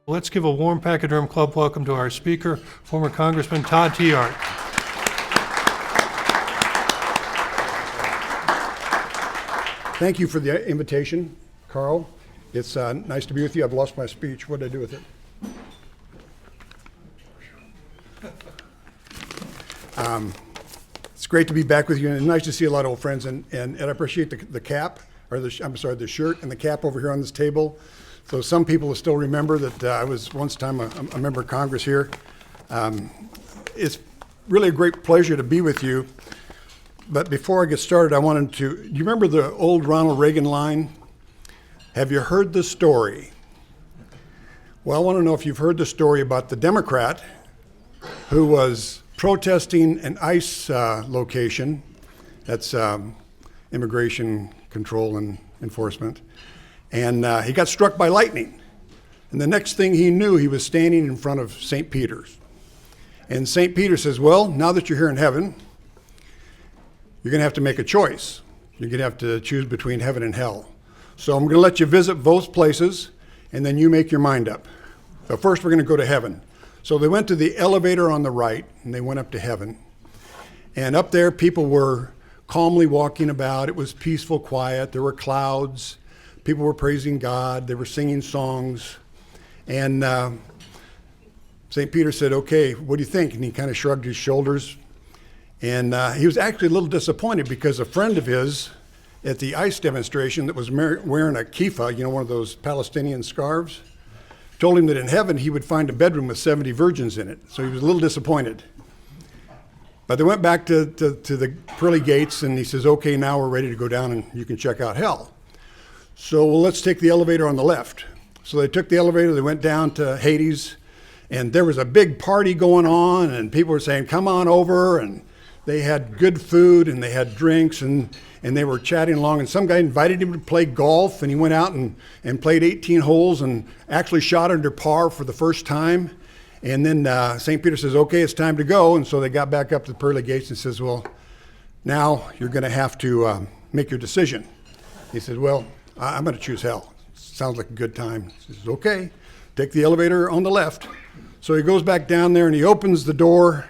Let's give a warm Pachyderm Club welcome to our speaker, former Congressman Todd Tiahrt. Thank you for the invitation, Carl. It's nice to be with you. I've lost my speech. What did I do with it? It's great to be back with you, and it's nice to see a lot of old friends. And I appreciate the cap, or the shirt and the cap over here on this table. So some people will still remember that I was once time a member of Congress here. It's really a great pleasure to be with you. But before I get started, I wanted to, do you remember the old Ronald Reagan line? Have you heard the story? Well, I want to know if you've heard the story about the Democrat who was protesting an ICE location, that's Immigration Control and Enforcement, and he got struck by lightning. And the next thing he knew, he was standing in front of St. Peter's. And St. Peter says, well, now that you're here in heaven, you're going to have to make a choice. You're going to have to choose between heaven and hell. So I'm going to let you visit both places, and then you make your mind up. So first we're going to go to heaven. So they went to the elevator on the right, and they went up to heaven. And up there, people were calmly walking about. It was peaceful, quiet. There were clouds. People were praising God. They were singing songs. And St. Peter said, okay, what do you think? And he kind of shrugged his shoulders. And he was actually a little disappointed because a friend of his at the ICE demonstration that was wearing a kippah, you know, one of those Palestinian scarves, told him that in heaven he would find a bedroom with 70 virgins in it. So he was a little disappointed. But they went back to the pearly gates, and he says, okay, now we're ready to go down and you can check out hell. So well, let's take the elevator on the left. So they took the elevator, they went down to Hades, and there was a big party going on, and people were saying, come on over, and they had good food, and they had drinks, and they were chatting along, and some guy invited him to play golf, and he went out and played 18 holes and actually shot under par for the first time. And then St. Peter says, okay, it's time to go. And so they got back up to the pearly gates and says, well, now you're going to have to make your decision. He said, well, I'm going to choose hell. Sounds like a good time. He says, okay, take the elevator on the left. So he goes back down there and he opens the door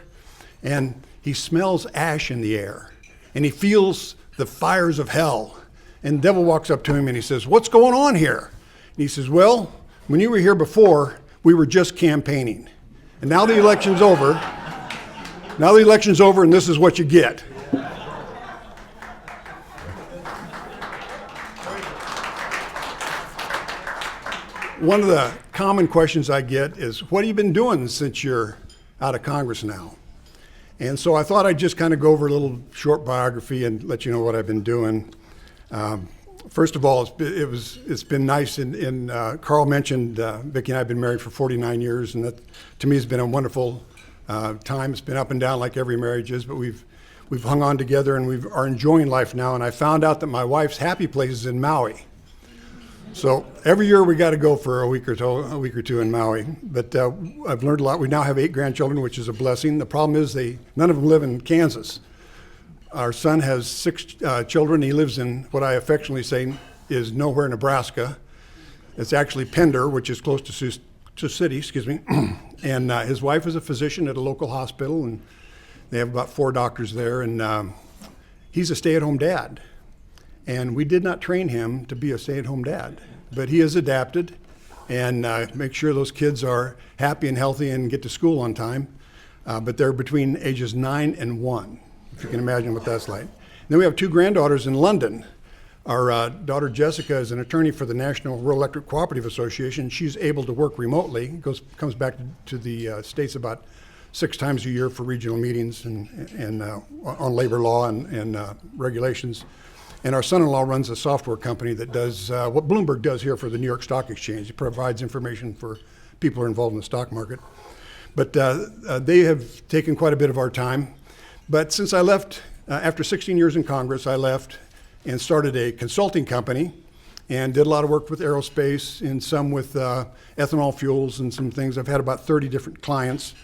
and he smells ash in the air and he feels the fires of hell. And the devil walks up to him and he says, what's going on here? And he says, well, when you were here before, we were just campaigning. And now the election's over. Now the election's over and this is what you get. One of the common questions I get is, what have you been doing since you're out of Congress now? And so I thought I'd just kind of go over a little short biography and let you know what I've been doing. First of all, it's been nice, and Carl mentioned Vicki and I have been married for 49 years, and that to me has been a wonderful time. It's been up and down like every marriage is, but we've hung on together and we are enjoying life now. And I found out that my wife's happy place is in Maui. So every year we got to go for a week or two in Maui. But I've learned a lot. We now have 8 grandchildren, which is a blessing. The problem is none of them live in Kansas. Our son has 6 children. He lives in what I affectionately say is nowhere, Nebraska. It's actually Pender, which is close to Sioux City, and his wife is a physician at a local hospital, and they have about 4 doctors there, and he's a stay-at-home dad. And we did not train him to be a stay-at-home dad, but he has adapted and make sure those kids are happy and healthy and get to school on time. But they're between ages 9 and 1, if you can imagine what that's like. And then we have 2 granddaughters in London. Our daughter Jessica is an attorney for the National Rural Electric Cooperative Association. She's able to work remotely, comes back to the States about 6 times a year for regional meetings and on labor law and regulations. And our son-in-law runs a software company that does what Bloomberg does here for the New York Stock Exchange. It provides information for people who are involved in the stock market. But they have taken quite a bit of our time. But since I left, after 16 years in Congress, I left and started a consulting company and did a lot of work with aerospace and some with ethanol fuels and some things. I've had about 30 different clients.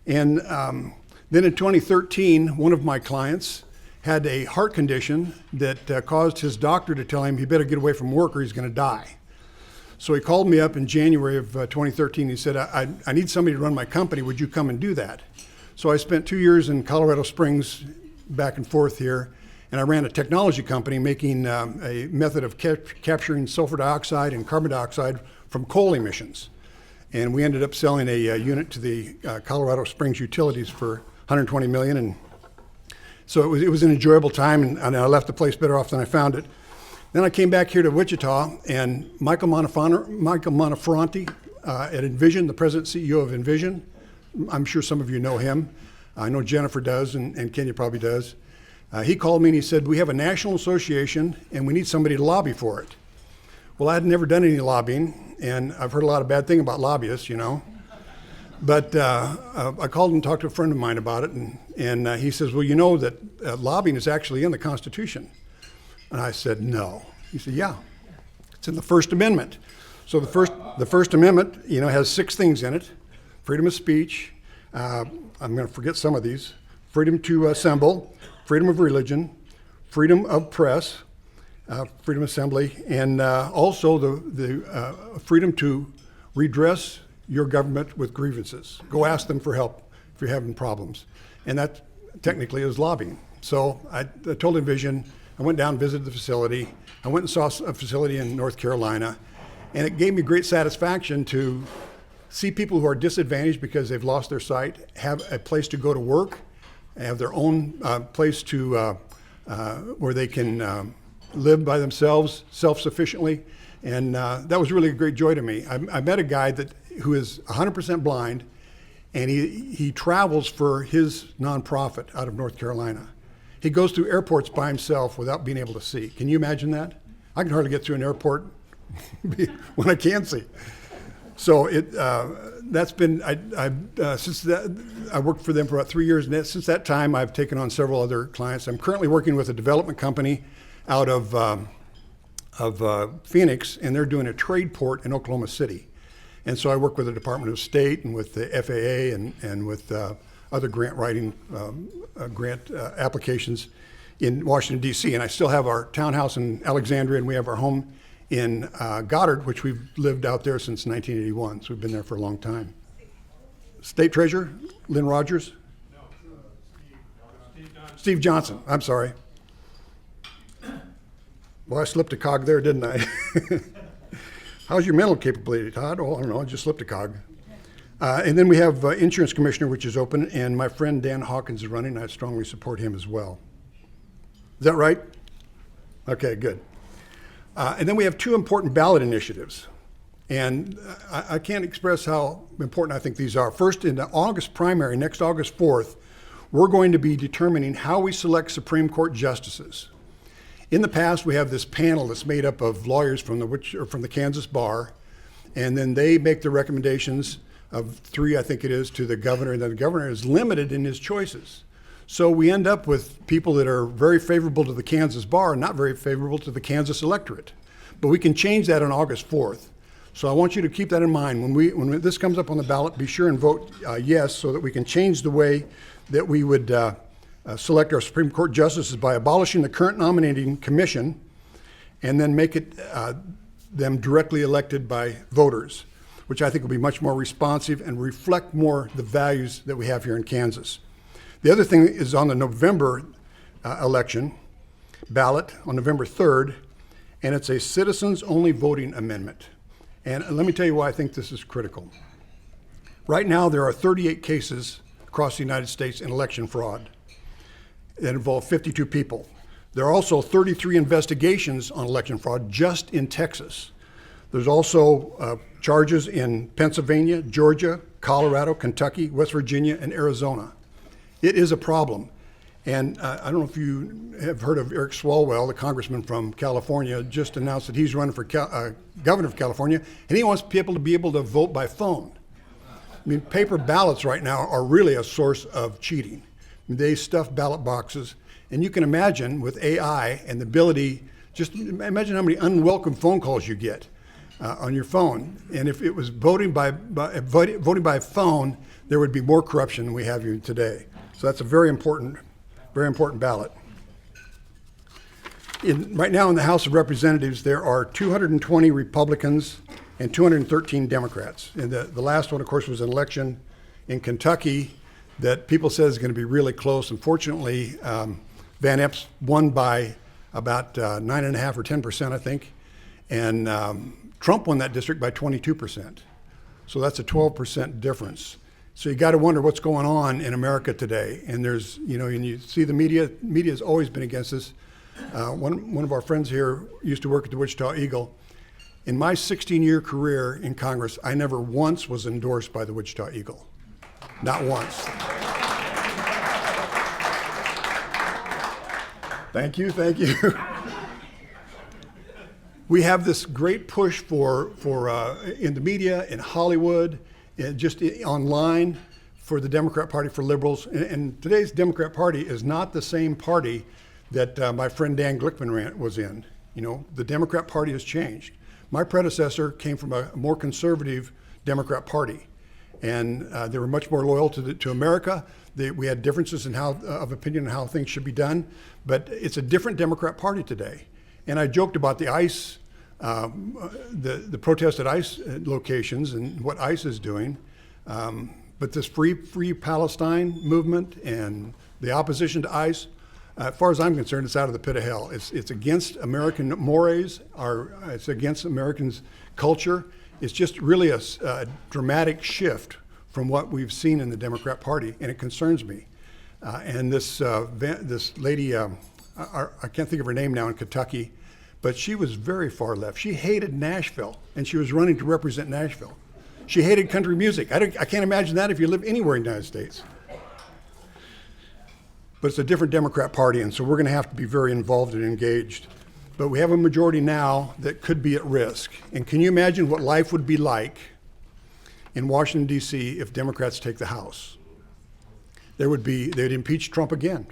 And then in 2013, one of my clients had a heart condition that caused his doctor to tell him he better get away from work or he's going to die. So he called me up in January of 2013. He said, I need somebody to run my company. Would you come and do that? So I spent 2 years in Colorado Springs, back and forth here, and I ran a technology company making a method of capturing sulfur dioxide and carbon dioxide from coal emissions. And we ended up selling a unit to the Colorado Springs utilities for $120 million. And so it was an enjoyable time, and I left the place better off than I found it. Then I came back here to Wichita, and Michael Monaferranti at Envision, the president and CEO of Envision, I'm sure some of you know him. I know Jennifer does, and Kenya probably does. He called me and he said, we have a national association and we need somebody to lobby for it. Well, I had never done any lobbying, and I've heard a lot of bad things about lobbyists, you know. But I called and talked to a friend of mine about it, and he says, well, you know that lobbying is actually in the Constitution. And I said, no. He said, yeah, it's in the First Amendment. So the First Amendment, you know, has 6 things in it: freedom of speech. I'm going to forget some of these: freedom to assemble, freedom of religion, freedom of press, freedom of assembly, and also the freedom to redress your government with grievances. Go ask them for help if you're having problems. And that technically is lobbying. So I told Envision, I went down and visited the facility. I went and saw a facility in North Carolina, and it gave me great satisfaction to see people who are disadvantaged because they've lost their sight have a place to go to work, have their own place to where they can live by themselves self-sufficiently. And that was really a great joy to me. I met a guy who is 100% blind, and he travels for his nonprofit out of North Carolina. He goes through airports by himself without being able to see. Can you imagine that? I can hardly get through an airport when I can see. So that's been, since that, I worked for them for about 3 years, and since that time I've taken on several other clients. I'm currently working with a development company out of Phoenix, and they're doing a trade port in Oklahoma City. And so I work with the Department of State and with the FAA and with other grant writing, grant applications in Washington, D.C. And I still have our townhouse in Alexandria, and we have our home in Goddard, which we've lived out there since 1981. So we've been there for a long time. State Treasurer, Lynn Rogers? No, Steve Johnson, I'm sorry. Well, I slipped a cog there, didn't I? How's your mental capability, Todd? Oh, I don't know, I just slipped a cog. And then we have Insurance Commissioner, which is open, and my friend Dan Hawkins is running, and I strongly support him as well. Is that right? Okay, good. And then we have 2 important ballot initiatives. And I can't express how important I think these are. First, in the August primary, next August 4th, we're going to be determining how we select Supreme Court justices. In the past, we have this panel that's made up of lawyers from the Kansas bar, and then they make the recommendations of 3, I think it is, to the governor, and then the governor is limited in his choices. So we end up with people that are very favorable to the Kansas bar and not very favorable to the Kansas electorate. But we can change that on August 4th. So I want you to keep that in mind. When this comes up on the ballot, be sure and vote yes, so that we can change the way that we would select our Supreme Court justices by abolishing the current nominating commission and then make it them directly elected by voters, which I think will be much more responsive and reflect more the values that we have here in Kansas. The other thing is on the November election ballot on November 3rd, and it's a citizens-only voting amendment. And let me tell you why I think this is critical. Right now, there are 38 cases across the United States in election fraud that involve 52 people. There are also 33 investigations on election fraud just in Texas. There's also charges in Pennsylvania, Georgia, Colorado, Kentucky, West Virginia, and Arizona. It is a problem. And I don't know if you have heard of Eric Swalwell, the congressman from California, just announced that he's running for governor of California, and he wants people to be able to vote by phone. I mean, paper ballots right now are really a source of cheating. They stuff ballot boxes, and you can imagine with AI and the ability, just imagine how many unwelcome phone calls you get on your phone. And if it was voting by phone, there would be more corruption than we have here today. So that's a very important ballot. Right now in the House of Representatives, there are 220 Republicans and 213 Democrats. And the last one, of course, was an election in Kentucky that people said is going to be really close. Unfortunately, Van Epps won by about 9.5% or 10%, I think. And Trump won that district by 22%. So that's a 12% difference. So you got to wonder what's going on in America today. And there's, and you see the media has always been against us. One of our friends here used to work at the Wichita Eagle. In my 16-year career in Congress, I never once was endorsed by the Wichita Eagle. Not once. Thank you. We have this great push for in the media, in Hollywood, and just online for the Democrat Party, for liberals. And today's Democrat Party is not the same party that my friend Dan Glickman was in. The Democrat Party has changed. My predecessor came from a more conservative Democrat Party, and they were much more loyal to America. We had differences in of opinion on how things should be done, but it's a different Democrat Party today. And I joked about the ICE, the protest at ICE locations and what ICE is doing. But this free Palestine movement and the opposition to ICE, as far as I'm concerned, it's out of the pit of hell. It's against American mores, it's against Americans' culture. It's just really a dramatic shift from what we've seen in the Democrat Party, and it concerns me. And this lady, I can't think of her name now, in Kentucky, but she was very far left. She hated Nashville, and she was running to represent Nashville. She hated country music. I can't imagine that if you live anywhere in the United States. But it's a different Democrat Party, and so we're going to have to be very involved and engaged. But we have a majority now that could be at risk. And can you imagine what life would be like in Washington, D.C. if Democrats take the House? They'd impeach Trump again.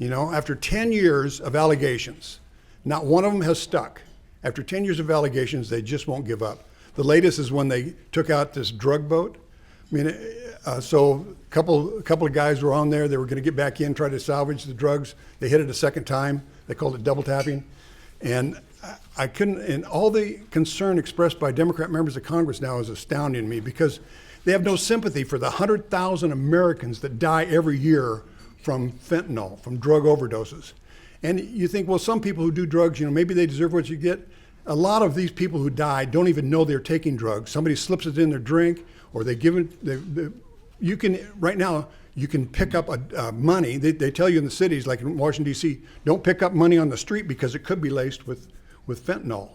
After 10 years of allegations, not one of them has stuck. After 10 years of allegations, they just won't give up. The latest is when they took out this drug boat. So a couple of guys were on there. They were going to get back in, try to salvage the drugs. They hit it a second time. They called it double tapping. And I couldn't, and all the concern expressed by Democrat members of Congress now is astounding to me, because they have no sympathy for the 100,000 Americans that die every year from fentanyl, from drug overdoses. And you think, well, some people who do drugs, maybe they deserve what you get. A lot of these people who die don't even know they're taking drugs. Somebody slips it in their drink, or they give it. You can, right now, you can pick up money. They tell you in the cities, like in Washington, D.C., don't pick up money on the street because it could be laced with fentanyl.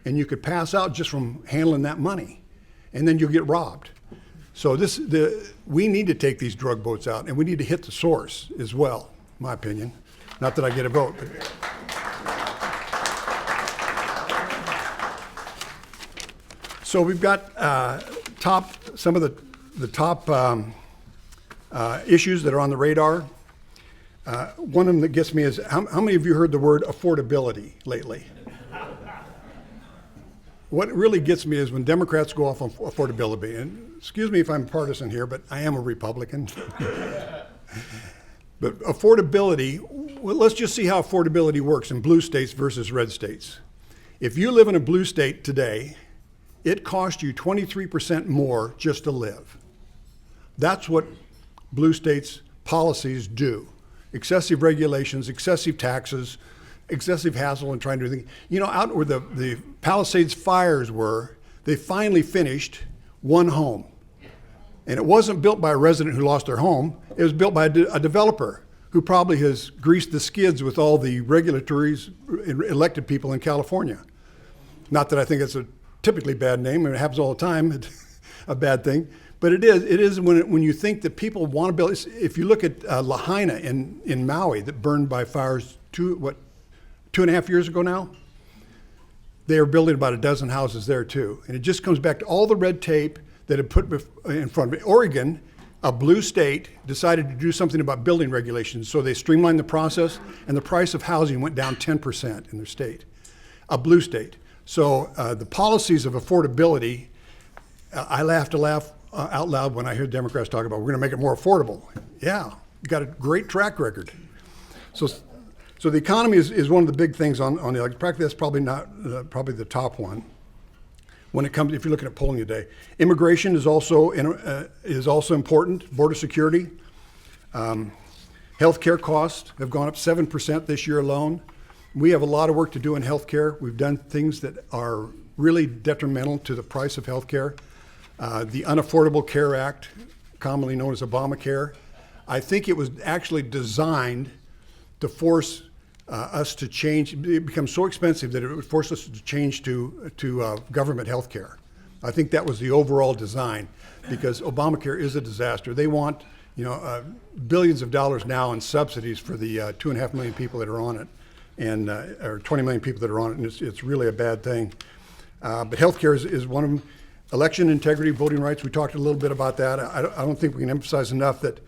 And you could pass out just from handling that money. And then you'll get robbed. So we need to take these drug boats out, and we need to hit the source as well, in my opinion. Not that I get a vote. So we've got some of the top issues that are on the radar. One of them that gets me is, how many of you heard the word affordability lately? What really gets me is when Democrats go off on affordability. And excuse me if I'm partisan here, but I am a Republican. But affordability, well, let's just see how affordability works in blue states versus red states. If you live in a blue state today, it costs you 23% more just to live. That's what blue states' policies do. Excessive regulations, excessive taxes, excessive hassle in trying to do things. Out where the Palisades fires were, they finally finished one home. And it wasn't built by a resident who lost their home. It was built by a developer who probably has greased the skids with all the regulatories elected people in California. Not that I think it's a typically bad name, and it happens all the time, a bad thing. But it is when you think that people want to build. If you look at Lahaina in Maui that burned by fires 2.5 years ago now, they are building about a dozen houses there too. And it just comes back to all the red tape that had put in front of it. Oregon, a blue state, decided to do something about building regulations. So they streamlined the process, and the price of housing went down 10% in their state, a blue state. So the policies of affordability, I laugh out loud when I hear Democrats talk about, we're going to make it more affordable. Yeah, you've got a great track record. So the economy is one of the big things on the election. Practically, that's probably not probably the top one. when it comes, if you're looking at polling today. Immigration is also important. Border security. Healthcare costs have gone up 7% this year alone. We have a lot of work to do in healthcare. We've done things that are really detrimental to the price of healthcare. The Unaffordable Care Act, commonly known as Obamacare, I think it was actually designed to force us to change. It becomes so expensive that it would force us to change to government health care. I think that was the overall design, because Obamacare is a disaster. They want billions of dollars now in subsidies for the 2.5 million people that are on it, and or 20 million people that are on it, and it's really a bad thing. But healthcare is one of them. Election integrity, voting rights, we talked a little bit about that. I don't think we can emphasize enough that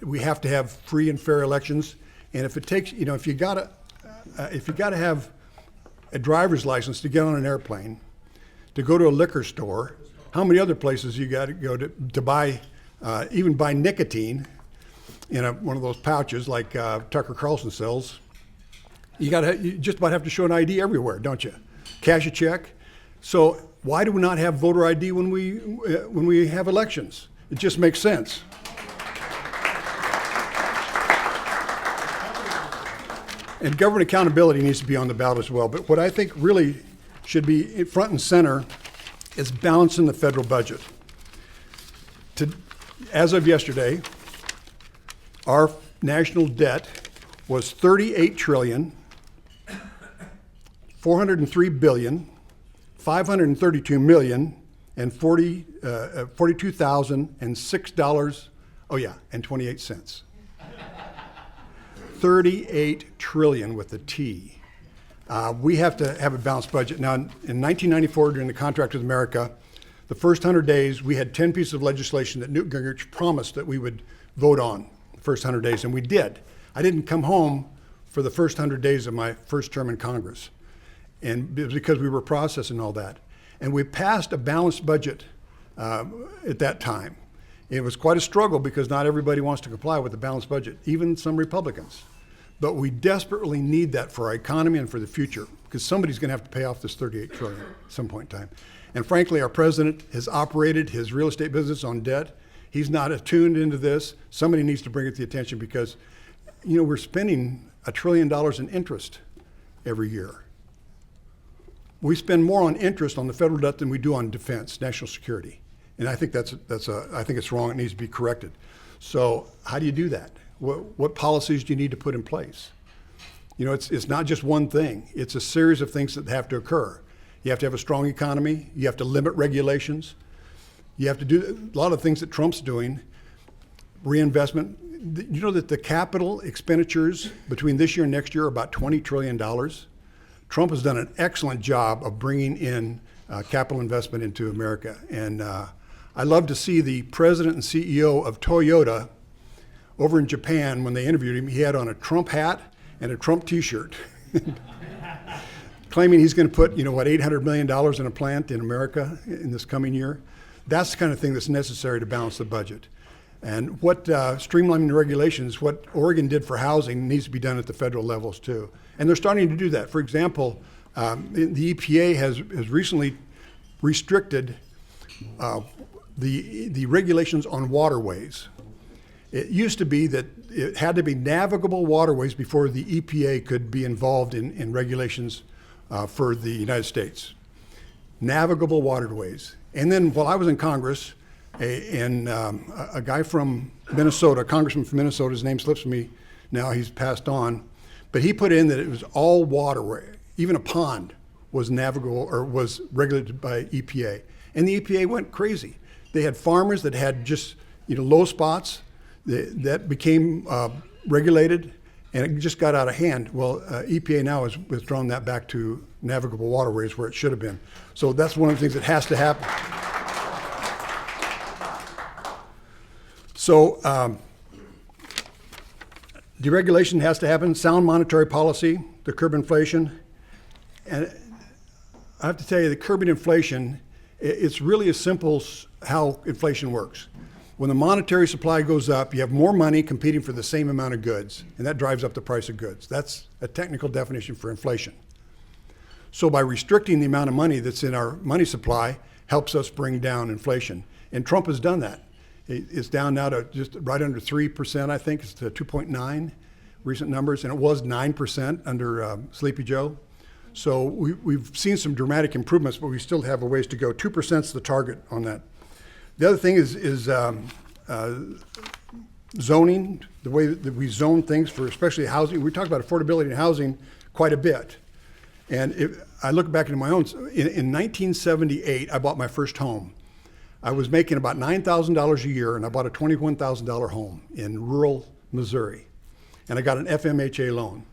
we have to have free and fair elections. And if it takes, if you gotta have a driver's license to get on an airplane, to go to a liquor store, how many other places you got to go to buy, even buy nicotine in one of those pouches like Tucker Carlson sells? You just about have to show an ID everywhere, don't you? Cash a check. So why do we not have voter ID when we have elections? It just makes sense. And government accountability needs to be on the ballot as well. But what I think really should be front and center is balancing the federal budget. As of yesterday, our national debt was $38 trillion, $403 billion, $532 million, and $42,006. Oh yeah, and 28 cents. 38 trillion with a T. We have to have a balanced budget. Now, in 1994, during the Contract with America, the first 100 days, we had 10 pieces of legislation that Newt Gingrich promised that we would vote on the first 100 days, and we did. I didn't come home for the first 100 days of my first term in Congress, and it was because we were processing all that. And we passed a balanced budget at that time. It was quite a struggle because not everybody wants to comply with the balanced budget, even some Republicans. But we desperately need that for our economy and for the future, because somebody's going to have to pay off this 38 trillion at some point in time. And frankly, our president has operated his real estate business on debt. He's not attuned into this. Somebody needs to bring it to the attention, because, we're spending $1 trillion in interest every year. We spend more on interest on the federal debt than we do on defense, national security. And I think I think it's wrong. It needs to be corrected. So how do you do that? What policies do you need to put in place? It's not just one thing. It's a series of things that have to occur. You have to have a strong economy. You have to limit regulations. You have to do a lot of things that Trump's doing. Reinvestment. You know that the capital expenditures between this year and next year are about $20 trillion. Trump has done an excellent job of bringing in capital investment into America. And I love to see the president and CEO of Toyota over in Japan. When they interviewed him, he had on a Trump hat and a Trump t-shirt, claiming he's going to put, $800 million in a plant in America in this coming year. That's the kind of thing that's necessary to balance the budget. And what streamlining the regulations, what Oregon did for housing, needs to be done at the federal levels too. And they're starting to do that. For example, the EPA has recently restricted the regulations on waterways. It used to be that it had to be navigable waterways before the EPA could be involved in regulations for the United States. Navigable waterways. And then while I was in Congress, a guy from Minnesota, a congressman from Minnesota, his name slips me now, he's passed on, but he put in that it was all waterway. Even a pond was navigable or was regulated by EPA. And the EPA went crazy. They had farmers that had just low spots that became regulated, and it just got out of hand. Well, EPA now has withdrawn that back to navigable waterways where it should have been. So that's one of the things that has to happen. So deregulation has to happen, sound monetary policy to curb inflation. And I have to tell you, the curbing inflation, it's really as simple as how inflation works. When the monetary supply goes up, you have more money competing for the same amount of goods, and that drives up the price of goods. That's a technical definition for inflation. So by restricting the amount of money that's in our money supply helps us bring down inflation. And Trump has done that. It's down now to just right under 3%, I think. It's to 2.9 recent numbers, and it was 9% under Sleepy Joe. So we've seen some dramatic improvements, but we still have a ways to go. 2% is the target on that. The other thing is zoning, the way that we zone things for especially housing. We talk about affordability in housing quite a bit. And if I look back into my own, in 1978, I bought my first home. I was making about $9,000 a year, and I bought a $21,000 home in rural Missouri. And I got an FMHA loan.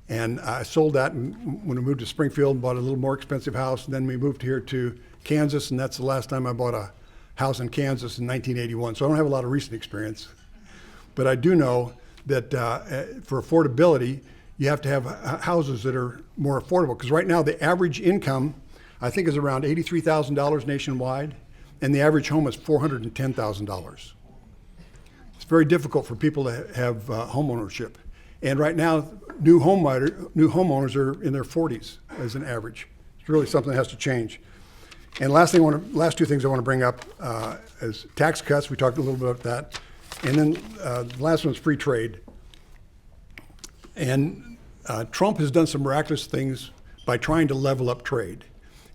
And I sold that when we moved to Springfield and bought a little more expensive house. And then we moved here to Kansas, and that's the last time I bought a house in Kansas in 1981. So I don't have a lot of recent experience. But I do know that for affordability, you have to have houses that are more affordable. Because right now, the average income, I think, is around $83,000 nationwide, and the average home is $410,000. It's very difficult for people to have home ownership. And right now, new homeowners are in their 40s as an average. It's really something that has to change. And last two things I want to bring up is tax cuts. We talked a little bit about that. And then the last one is free trade. And Trump has done some miraculous things by trying to level up trade.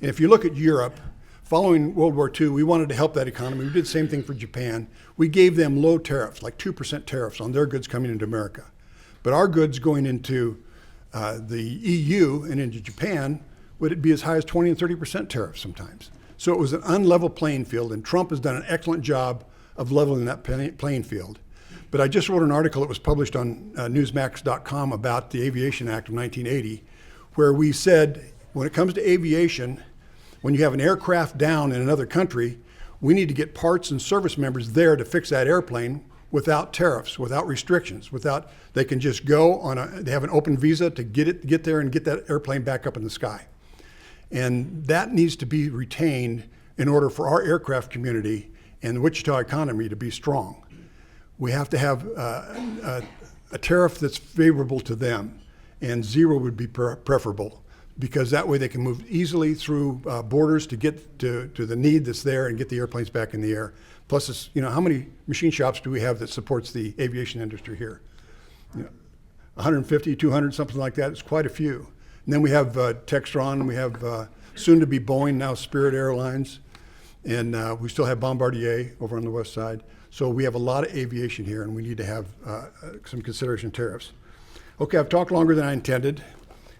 And if you look at Europe, following World War II, we wanted to help that economy. We did the same thing for Japan. We gave them low tariffs, like 2% tariffs on their goods coming into America. But our goods going into the EU and into Japan, would it be as high as 20 and 30% tariffs sometimes? So it was an unlevel playing field, and Trump has done an excellent job of leveling that playing field. But I just wrote an article that was published on Newsmax.com about the Aviation Act of 1980, where we said, when it comes to aviation, when you have an aircraft down in another country, we need to get parts and service members there to fix that airplane without tariffs, without restrictions, they can just go they have an open visa to get there and get that airplane back up in the sky. And that needs to be retained in order for our aircraft community and the Wichita economy to be strong. We have to have a tariff that's favorable to them, and zero would be preferable, because that way they can move easily through borders to get to the need that's there and get the airplanes back in the air. Plus, it's, how many machine shops do we have that supports the aviation industry here? 150, 200, something like that. It's quite a few. And then we have Textron, we have soon to be Boeing, now Spirit Airlines, and we still have Bombardier over on the west side. So we have a lot of aviation here, and we need to have some consideration of tariffs. Okay, I've talked longer than I intended,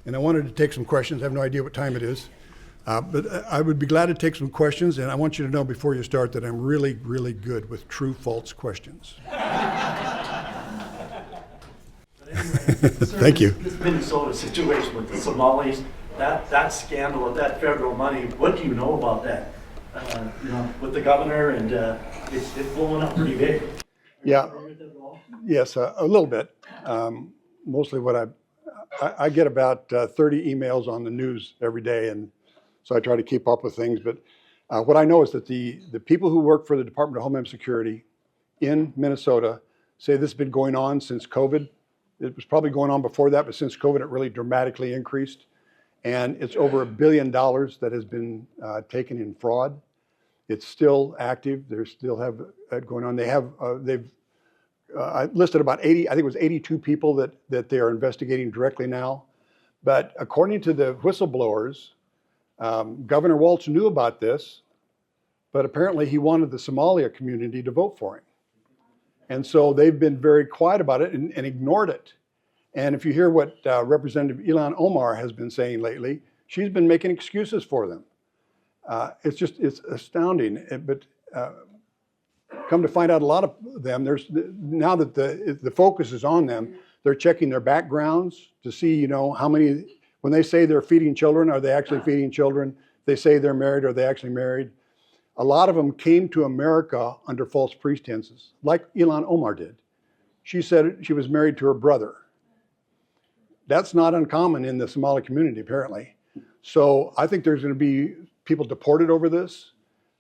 and I wanted to take some questions. I have no idea what time it is. But I would be glad to take some questions, and I want you to know before you start that I'm really, really good with true-false questions. Thank you. This Minnesota situation with the Somalis, that scandal of that federal money, what do you know about that? With the governor, and it's blowing up pretty big. Yeah, yes, a little bit. Mostly what I get about 30 emails on the news every day, and so I try to keep up with things. But what I know is that the people who work for the Department of Homeland Security in Minnesota say this has been going on since COVID. It was probably going on before that, but since COVID, it really dramatically increased. And it's over $1 billion that has been taken in fraud. It's still active. They still have it going on. They've I listed about 80, I think it was 82 people that they are investigating directly now. But according to the whistleblowers, Governor Walz knew about this, but apparently he wanted the Somalia community to vote for him. And so they've been very quiet about it and ignored it. And if you hear what Representative Ilhan Omar has been saying lately, she's been making excuses for them. It's astounding. But come to find out, a lot of them, now that the focus is on them, they're checking their backgrounds to see, how many, when they say they're feeding children, are they actually feeding children? They say they're married, are they actually married? A lot of them came to America under false pretenses, like Ilhan Omar did. She said she was married to her brother. That's not uncommon in the Somali community, apparently. So I think there's going to be people deported over this,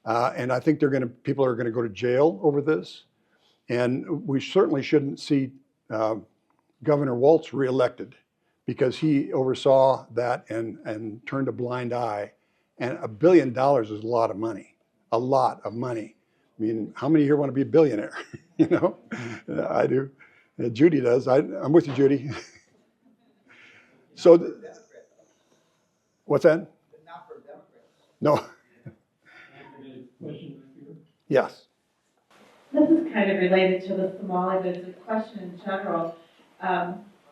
and I think people are going to go to jail over this. And we certainly shouldn't see Governor Walz reelected. because he oversaw that and turned a blind eye. And $1 billion is a lot of money, a lot of money. I mean, how many here want to be a billionaire? You know, I do. Judy does. I'm with you, Judy. So, what's that? Not for Democrats. No. Yes. This is kind of related to the Somali, but it's a question in general.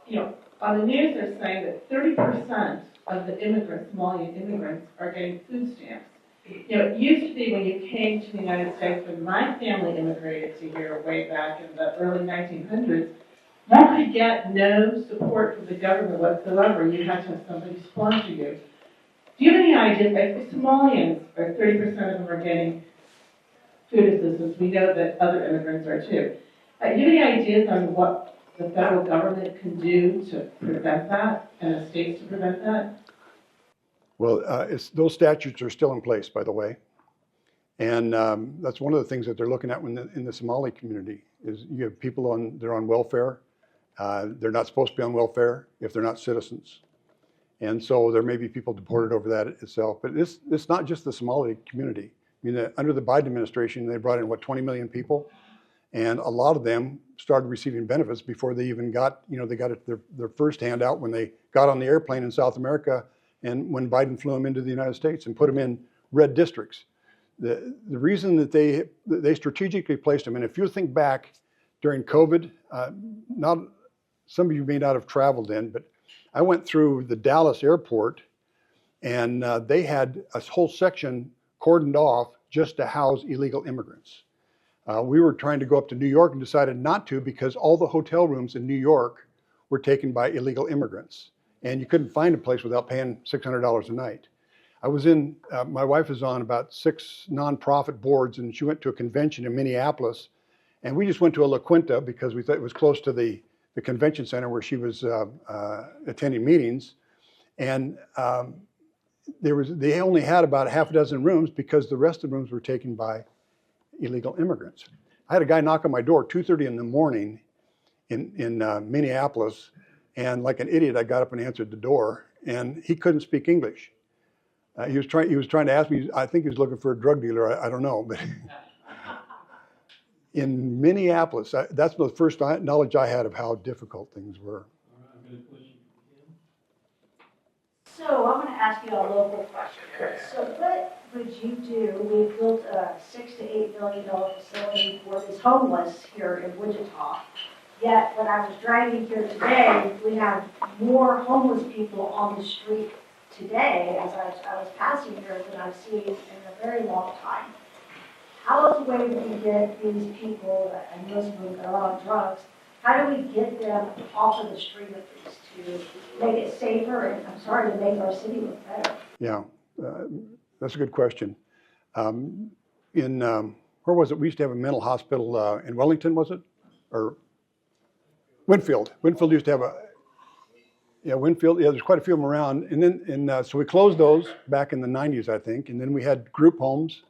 You know, on the news they're saying that 30% of the immigrants, Somalian immigrants, are getting food stamps. You know, it used to be when you came to the United States, when my family immigrated to here way back in the early 1900s, you could get no support from the government whatsoever. You had to have somebody sponsor you. Do you have any idea, if Somalians, or 30% of them are getting food assistance, we know that other immigrants are too. Do you have any ideas on what the federal government can do to prevent that, and the states to prevent that? Well, those statutes are still in place, by the way. And that's one of the things that they're looking at in the Somali community is you have people they're on welfare. They're not supposed to be on welfare if they're not citizens. And so there may be people deported over that itself. But it's not just the Somali community. I mean, under the Biden administration, they brought in, 20 million people? And a lot of them started receiving benefits before they even got, they got their first handout when they got on the airplane in South America and when Biden flew them into the United States and put them in red districts. The reason that they strategically placed them, and if you think back during COVID, some of you may not have traveled in, but I went through the Dallas airport and they had a whole section cordoned off just to house illegal immigrants. We were trying to go up to New York and decided not to because all the hotel rooms in New York were taken by illegal immigrants. And you couldn't find a place without paying $600 a night. I was my wife is on about 6 nonprofit boards, and she went to a convention in Minneapolis. And we just went to a La Quinta because we thought it was close to the convention center where she was attending meetings. And they only had about half a dozen rooms because the rest of the rooms were taken by illegal immigrants. I had a guy knock on my door 2:30 in the morning in Minneapolis, and like an idiot, I got up and answered the door, and he couldn't speak English. He was trying to ask me. I think he was looking for a drug dealer. I don't know, but in Minneapolis, that's the first knowledge I had of how difficult things were. So I'm going to ask you a local question. So what would you do? We've built a $6 to $8 million facility for these homeless here in Wichita. Yet when I was driving here today, we have more homeless people on the street today as I was passing here than I've seen in a very long time. How is the way we get these people, and most of them are on drugs, how do we get them off of the street at least to make it safer and, I'm sorry, to make our city look better? Yeah, that's a good question. Where was it? We used to have a mental hospital in Wellington, was it? Or Winfield. Winfield used to have Winfield. Yeah, there's quite a few of them around. And then, so we closed those back in the 90s, I think. And then we had group homes.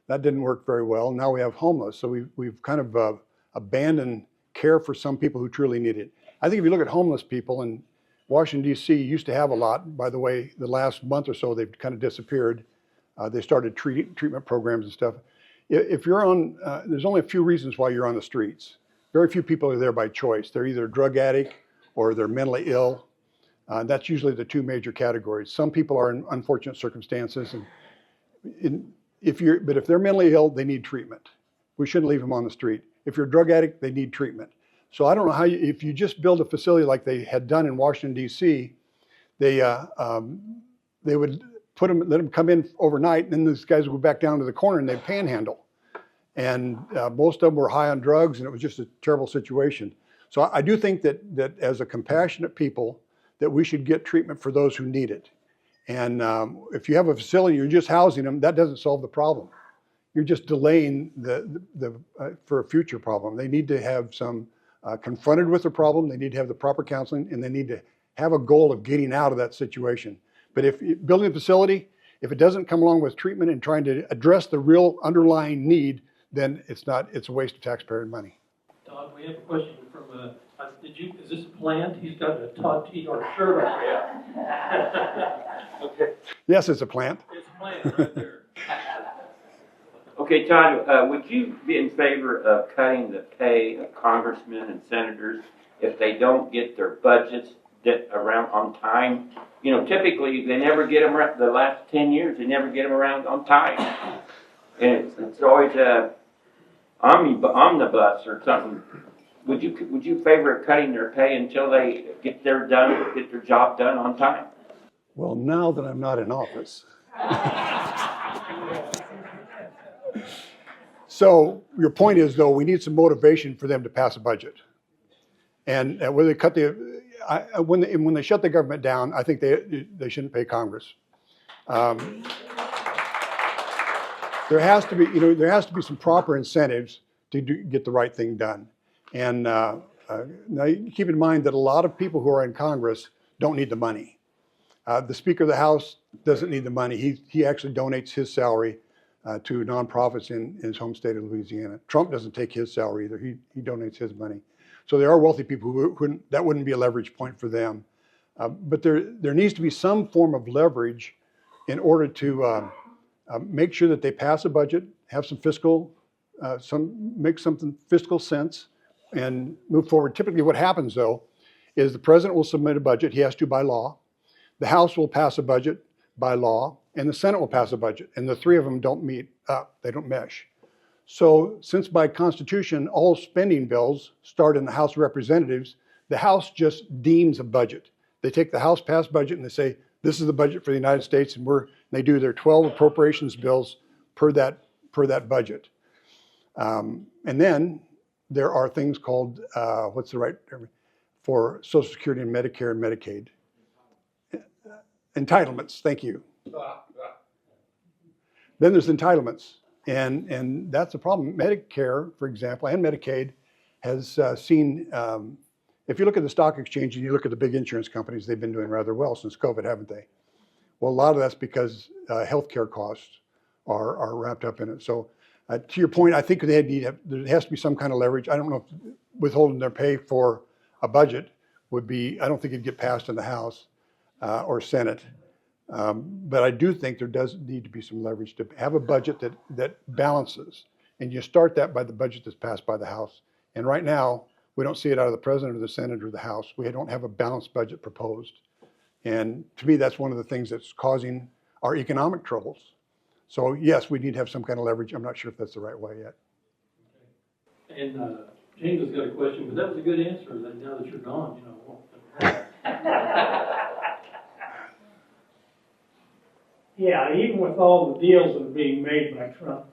That didn't work very well. Now we have homeless. So we've kind of abandoned care for some people who truly need it. I think if you look at homeless people, and Washington, D.C. used to have a lot. By the way, the last month or so, they've kind of disappeared. They started treatment programs and stuff. If you're on, there's only a few reasons why you're on the streets. Very few people are there by choice. They're either a drug addict or they're mentally ill. That's usually the two major categories. Some people are in unfortunate circumstances, but if they're mentally ill, they need treatment. We shouldn't leave them on the street. If you're a drug addict, they need treatment. So I don't know how if you just build a facility like they had done in Washington, D.C., they would let them come in overnight, and then these guys would go back down to the corner and they'd panhandle. And most of them were high on drugs, and it was just a terrible situation. So I do think that as a compassionate people, that we should get treatment for those who need it. And if you have a facility, you're just housing them, that doesn't solve the problem. You're just delaying for a future problem. They need to have some confronted with the problem, they need to have the proper counseling, and they need to have a goal of getting out of that situation. But if building a facility, if it doesn't come along with treatment and trying to address the real underlying need, then it's a waste of taxpayer money. Todd, we have a question from Is this planned? He's got a Todd Tiahrt shirt on. Okay, Yes, it's a plant. it's planned right there. Okay, Todd, would you be in favor of cutting the pay of congressmen and senators if they don't get their budgets around on time? You know, typically, they never get them, the last 10 years, they never get them around on time. And it's always a omnibus or something. Would you favor cutting their pay until they get their job done on time? Well, now that I'm not in office. So your point is, though, we need some motivation for them to pass a budget. And when they cut when they shut the government down, I think they shouldn't pay Congress. There has to be some proper incentives to get the right thing done. And now keep in mind that a lot of people who are in Congress don't need the money. The Speaker of the House doesn't need the money. He actually donates his salary to nonprofits in his home state of Louisiana. Trump doesn't take his salary either. He donates his money. So there are wealthy people who that wouldn't be a leverage point for them. But there needs to be some form of leverage in order to make sure that they pass a budget, have some make something fiscal sense, and move forward. Typically what happens, though, is the president will submit a budget. He has to by law. The House will pass a budget by law, and the Senate will pass a budget. And the three of them don't meet up. They don't mesh. So since by Constitution, all spending bills start in the House of Representatives, the House just deems a budget. They take the House passed budget and they say, this is the budget for the United States, and they do their 12 appropriations bills per that budget. And then there are things called, what's the right term, for Social Security and Medicare and Medicaid. Entitlements, thank you. Then there's entitlements, and that's a problem. Medicare, for example, and Medicaid has seen, if you look at the stock exchange and you look at the big insurance companies, they've been doing rather well since COVID, haven't they? Well, a lot of that's because healthcare costs are wrapped up in it. So to your point, I think there has to be some kind of leverage. I don't know if withholding their pay for a budget would be, I don't think it'd get passed in the House or Senate. But I do think there does need to be some leverage to have a budget that balances. And you start that by the budget that's passed by the House. And right now, we don't see it out of the President or the Senate or the House. We don't have a balanced budget proposed. And to me, that's one of the things that's causing our economic troubles. So yes, we need to have some kind of leverage. I'm not sure if that's the right way yet. And James has got a question, but that was a good answer. Now that you're gone, Yeah, even with all the deals that are being made by Trump,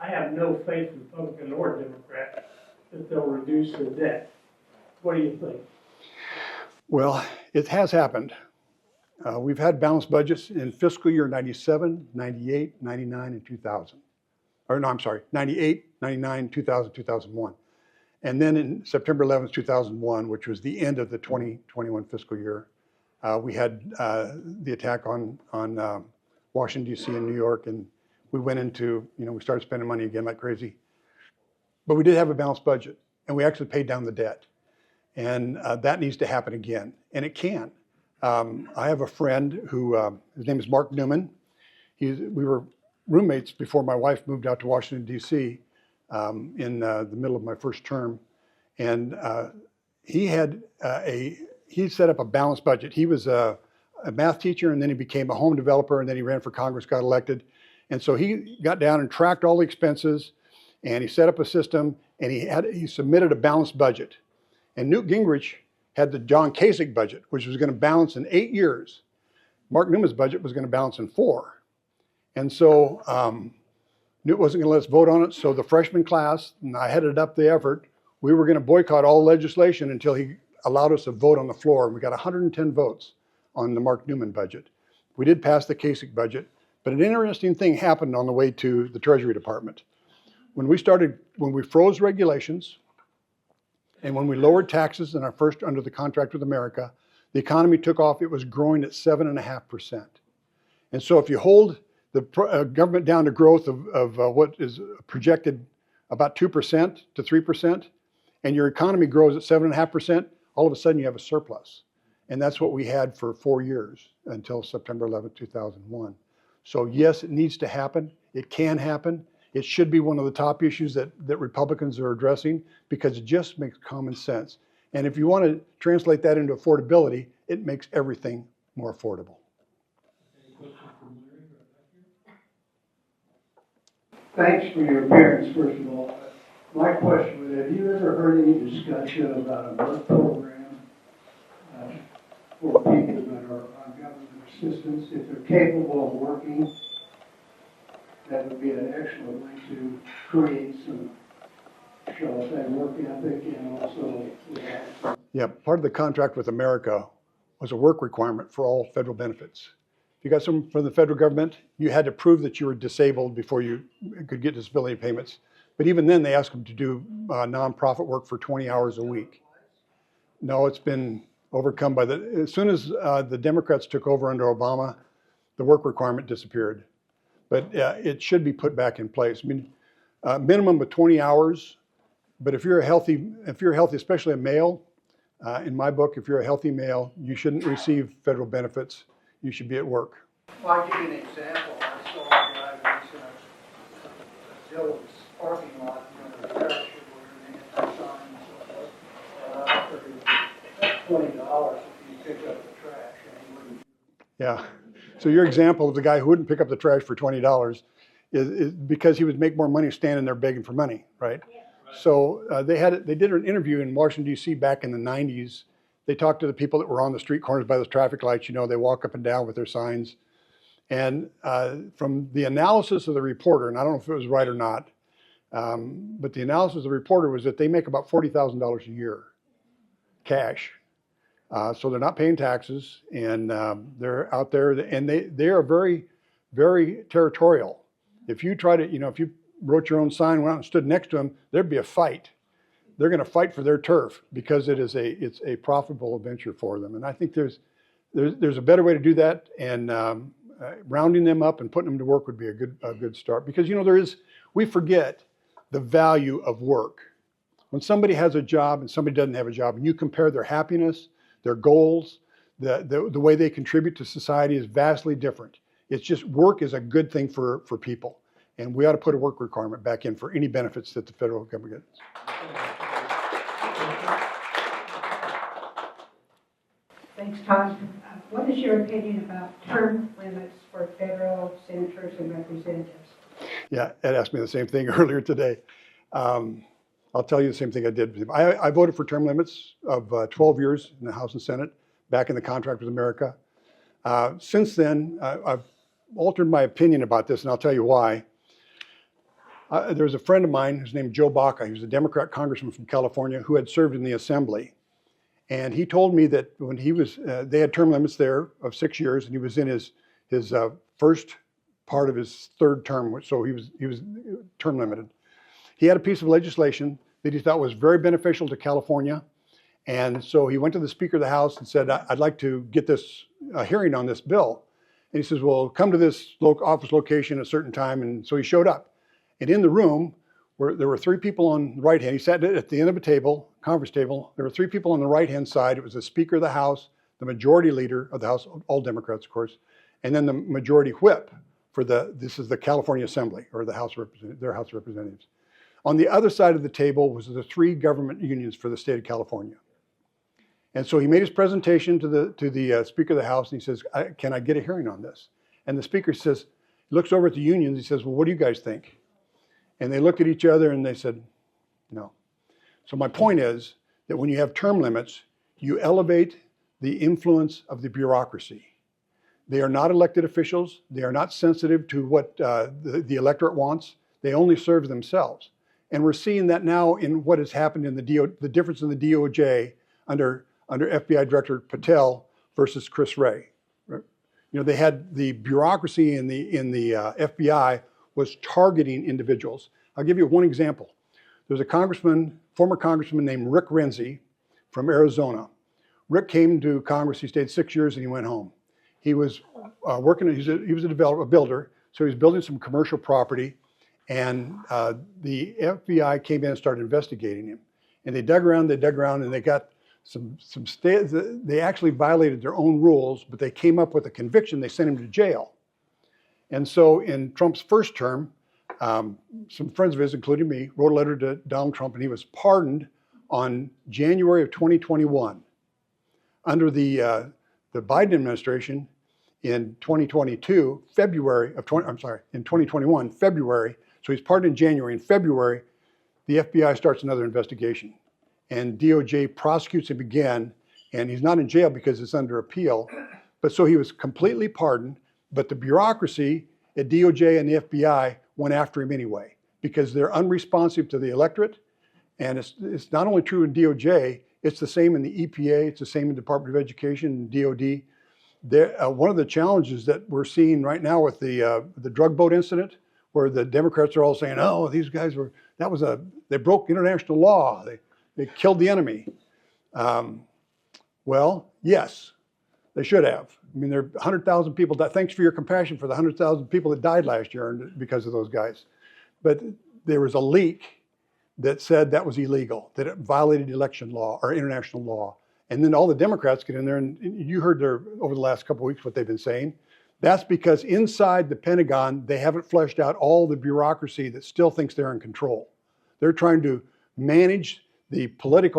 I have no faith, Republican or Democrat, that they'll reduce their debt. What do you think? Well, it has happened. We've had balanced budgets in fiscal year 97, 98, 99, and 2000. Or no, I'm sorry, 98, 99, 2000, 2001. And then in September 11th, 2001, which was the end of the 2021 fiscal year, we had the attack on Washington, D.C. and New York, and we went into, we started spending money again like crazy. But we did have a balanced budget, and we actually paid down the debt. And that needs to happen again, and it can. I have a friend who, his name is Mark Newman. We were roommates before my wife moved out to Washington, D.C. In the middle of my first term. And he set up a balanced budget. He was a math teacher, and then he became a home developer, and then he ran for Congress, got elected. And so he got down and tracked all the expenses, and he set up a system, and he submitted a balanced budget. And Newt Gingrich had the John Kasich budget, which was going to balance in 8 years. Mark Newman's budget was going to balance in 4. And so Newt wasn't going to let us vote on it, so the freshman class, and I headed up the effort, we were going to boycott all legislation until he allowed us to vote on the floor, and we got 110 votes on the Mark Newman budget. We did pass the Kasich budget, but an interesting thing happened on the way to the Treasury Department. When we froze regulations, and when we lowered taxes in our first under the contract with America, the economy took off. It was growing at 7.5%. And so if you hold the government down to growth of what is projected about 2% to 3%, and your economy grows at 7.5%, all of a sudden you have a surplus. And that's what we had for 4 years until September 11th, 2001. So yes, it needs to happen. It can happen. It should be one of the top issues that Republicans are addressing because it just makes common sense. And if you want to translate that into affordability, it makes everything more affordable. Any questions from Larry? Thanks for your appearance, first of all. My question was, have you ever heard any discussion about a work program for people that are on government assistance? If they're capable of working, that would be an excellent way to create some, shall I say, work ethic and also. Yeah, part of the contract with America was a work requirement for all federal benefits. If you got some from the federal government, you had to prove that you were disabled before you could get disability payments. But even then, they asked them to do nonprofit work for 20 hours a week. No, it's been overcome by as soon as the Democrats took over under Obama, the work requirement disappeared. But it should be put back in place. I mean, minimum of 20 hours. But if you're healthy, especially a male, in my book, if you're a healthy male, you shouldn't receive federal benefits. You should be at work. Well, I'll give you an example. I saw a guy who was in a Dillon's parking lot in a trash and they had signs and offered $20 if you pick up the trash, and he wouldn't. Yeah. So your example of the guy who wouldn't pick up the trash for $20 is because he would make more money standing there begging for money, right? Yeah. So they did an interview in Washington, D.C. back in the 90s. They talked to the people that were on the street corners by the traffic lights. You know, they walk up and down with their signs. And from the analysis of the reporter, and I don't know if it was right or not, but the analysis of the reporter was that they make about $40,000 a year, cash. So they're not paying taxes, and they're out there, and they are very, very territorial. If you try to, if you wrote your own sign, went out and stood next to them, there'd be a fight. They're going to fight for their turf because it's a profitable venture for them. And I think there's a better way to do that, and rounding them up and putting them to work would be a good start. Because we forget the value of work. When somebody has a job and somebody doesn't have a job, and you compare their happiness, their goals, the way they contribute to society is vastly different. It's just work is a good thing for people. And we ought to put a work requirement back in for any benefits that the federal government gets. Thanks, Todd. What is your opinion about term limits for federal senators and representatives? Yeah, Ed asked me the same thing earlier today. I'll tell you the same thing I did. I voted for term limits of 12 years in the House and Senate, back in the contract with America. Since then, I've altered my opinion about this, and I'll tell you why. There's a friend of mine who's named Joe Baca. He was a Democrat congressman from California who had served in the Assembly. And he told me that when he was, they had term limits there of 6 years, and he was in his first part of his third term, so he was term limited. He had a piece of legislation that he thought was very beneficial to California. And so he went to the Speaker of the House and said, I'd like to get this hearing on this bill. And he says, well, come to this office location at a certain time. And so he showed up. And in the room, there were three people on the right hand. He sat at the end of a table, conference table. There were three people on the right-hand side. It was the Speaker of the House, the Majority Leader of the House, all Democrats, of course, and then the Majority Whip for this is the California Assembly, or their House of Representatives. On the other side of the table was the three government unions for the state of California. And so he made his presentation to the Speaker of the House, and he says, can I get a hearing on this? And the Speaker says, looks over at the unions, he says, well, what do you guys think? And they looked at each other and they said, no. So my point is that when you have term limits, you elevate the influence of the bureaucracy. They are not elected officials. They are not sensitive to what the electorate wants. They only serve themselves. And we're seeing that now in what has happened in the difference in the DOJ under FBI Director Patel versus Chris Wray. They had the bureaucracy in the FBI was targeting individuals. I'll give you one example. There's a former congressman named Rick Renzi from Arizona. Rick came to Congress, he stayed 6 years and he went home. He was working, he was a builder, so he was building some commercial property, and the FBI came in and started investigating him. And they dug around, and they got they actually violated their own rules, but they came up with a conviction. They sent him to jail. And so in Trump's first term, some friends of his, including me, wrote a letter to Donald Trump, and he was pardoned on January of 2021. Under the Biden administration in 2021, February, so he's pardoned in January. In February, the FBI starts another investigation, and DOJ prosecutes him again, and he's not in jail because it's under appeal. But so he was completely pardoned, but the bureaucracy at DOJ and the FBI went after him anyway because they're unresponsive to the electorate. And it's not only true in DOJ, it's the same in the EPA, it's the same in the Department of Education, DOD. One of the challenges that we're seeing right now with the drug boat incident, where the Democrats are all saying, oh, these guys they broke international law, they killed the enemy. Well, yes, they should have. I mean, there are 100,000 people that, thanks for your compassion for the 100,000 people that died last year because of those guys. But there was a leak that said that was illegal, that it violated election law or international law. And then all the Democrats get in there, and you heard over the last couple of weeks what they've been saying. That's because inside the Pentagon, they haven't fleshed out all the bureaucracy that still thinks they're in control. They're trying to manage the politics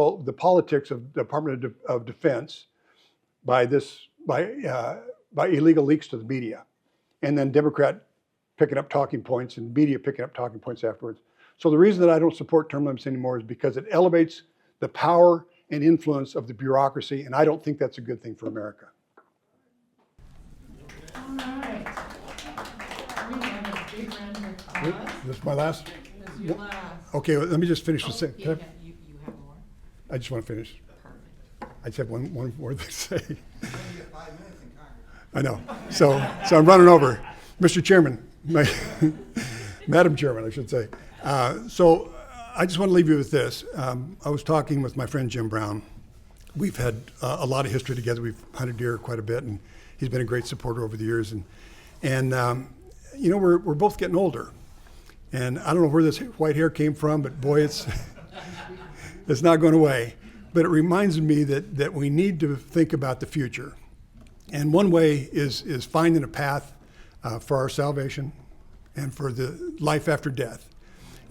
of the Department of Defense by illegal leaks to the media, and then Democrat picking up talking points and media picking up talking points afterwards. So the reason that I don't support term limits anymore is because it elevates the power and influence of the bureaucracy, and I don't think that's a good thing for America. All right. We have a big round of applause. This is my last? This is your last. Okay, well, let me just finish with You saying. have more? I just want to finish. Perfect. I just have one more thing to say. I know. So I'm running over. Mr. Chairman, Madam Chairman, I should say. So I just want to leave you with this. I was talking with my friend Jim Brown. We've had a lot of history together. We've hunted deer quite a bit, and he's been a great supporter over the years. And you know, we're both getting older. And I don't know where this white hair came from, but boy, it's not going away. But it reminds me that we need to think about the future. And one way is finding a path for our salvation and for the life after death.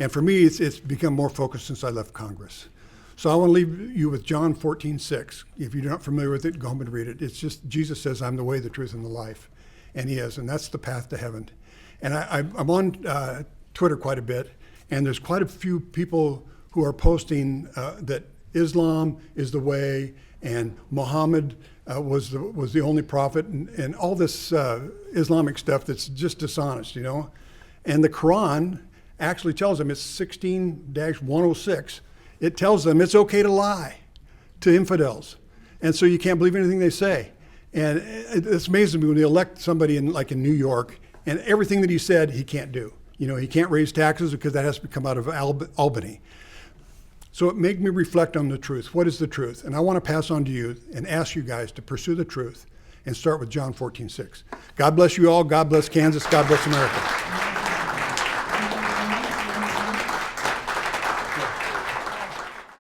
And for me, it's become more focused since I left Congress. So I want to leave you with John 14:6. If you're not familiar with it, go home and read it. It's just, Jesus says, I'm the way, the truth, and the life. And he is, and that's the path to heaven. And I'm on Twitter quite a bit, and there's quite a few people who are posting that Islam is the way, and Muhammad was the only prophet, and all this Islamic stuff that's just dishonest, you know. And the Quran actually tells them, it's 16-106, it tells them it's okay to lie to infidels. And so you can't believe anything they say. And it's amazing to me when they elect somebody in New York, and everything that he said, he can't do. You know, he can't raise taxes because that has to come out of Albany. So it made me reflect on the truth. What is the truth? And I want to pass on to you and ask you guys to pursue the truth and start with John 14:6. God bless you all. God bless Kansas. God bless America.